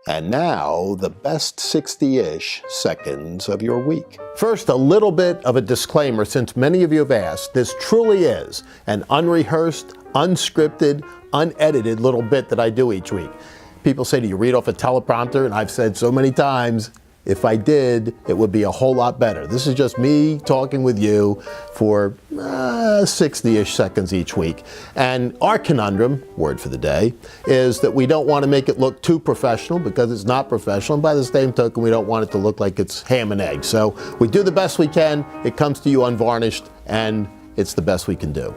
And now, the best 60-ish seconds of your week. First, a little bit of a disclaimer, since many of you have asked. This truly is an unrehearsed, unscripted, unedited little bit that I do each week. People say, do you read off a teleprompter? And I've said so many times, if I did, it would be a whole lot better. This is just me talking with you for 60-ish seconds each week. And our conundrum, word for the day, is that we don't want to make it look too professional because it's not professional. And by the same token, we don't want it to look like it's ham and eggs. So we do the best we can. It comes to you unvarnished, and it's the best we can do.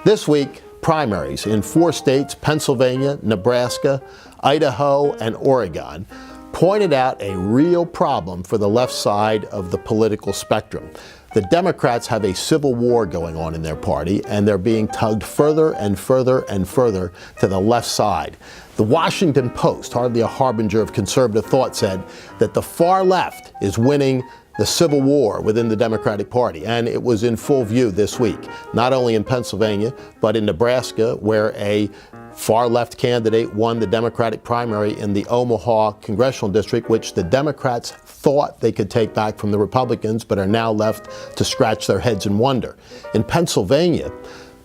This week, primaries in 4 states, Pennsylvania, Nebraska, Idaho, and Oregon, pointed out a real problem for the left side of the political spectrum. The Democrats have a civil war going on in their party, and they're being tugged further and further and further to the left side. The Washington Post, hardly a harbinger of conservative thought, said that the far left is winning the civil war within the Democratic Party, and it was in full view this week, not only in Pennsylvania, but in Nebraska, where a far-left candidate won the Democratic primary in the Omaha congressional district, which the Democrats thought they could take back from the Republicans, but are now left to scratch their heads in wonder. In Pennsylvania,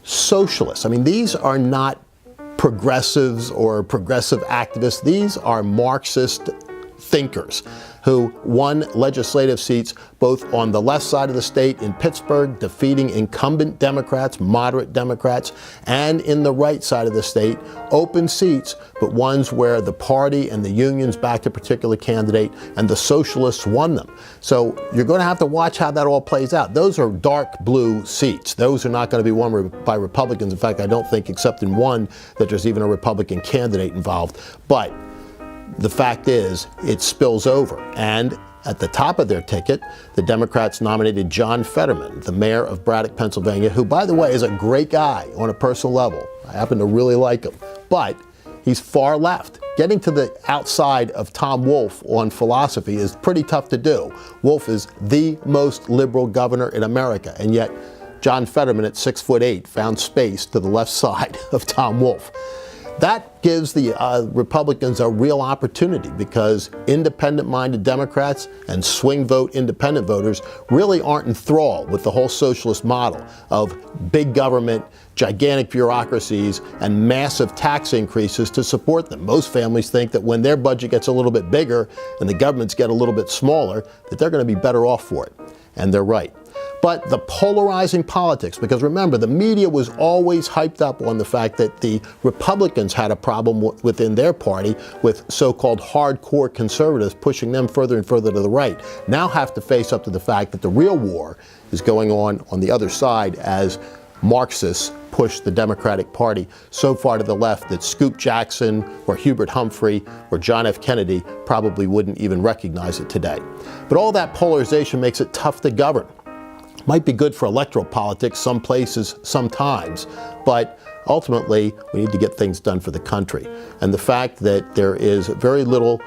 socialists, these are not progressives or progressive activists, these are Marxist thinkers who won legislative seats both on the left side of the state in Pittsburgh, defeating incumbent Democrats, moderate Democrats, and in the right side of the state, open seats, but ones where the party and the unions backed a particular candidate and the socialists won them. So you're going to have to watch how that all plays out. Those are dark blue seats. Those are not going to be won by Republicans. In fact, I don't think, except in one, that there's even a Republican candidate involved. But the fact is, it spills over. And at the top of their ticket, the Democrats nominated John Fetterman, the mayor of Braddock, Pennsylvania, who, by the way, is a great guy on a personal level. I happen to really like him. But he's far left. Getting to the outside of Tom Wolf on philosophy is pretty tough to do. Wolf is the most liberal governor in America, and yet John Fetterman at 6'8" found space to the left side of Tom Wolf. That gives the Republicans a real opportunity because independent-minded Democrats and swing vote independent voters really aren't enthralled with the whole socialist model of big government, gigantic bureaucracies, and massive tax increases to support them. Most families think that when their budget gets a little bit bigger and the governments get a little bit smaller, that they're going to be better off for it. And they're right. But the polarizing politics, because remember, the media was always hyped up on the fact that the Republicans had a problem within their party with so-called hardcore conservatives pushing them further and further to the right, now have to face up to the fact that the real war is going on the other side as Marxists push the Democratic Party so far to the left that Scoop Jackson or Hubert Humphrey or John F. Kennedy probably wouldn't even recognize it today. But all that polarization makes it tough to govern. Might be good for electoral politics some places, sometimes, but ultimately we need to get things done for the country. And the fact that there is very little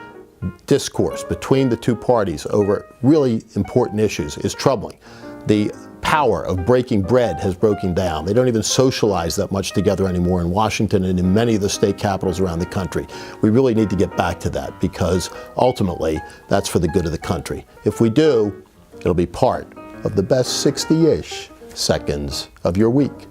discourse between the two parties over really important issues is troubling. The power of breaking bread has broken down. They don't even socialize that much together anymore in Washington and in many of the state capitals around the country. We really need to get back to that because ultimately that's for the good of the country. If we do, it'll be part of the best 60-ish seconds of your week.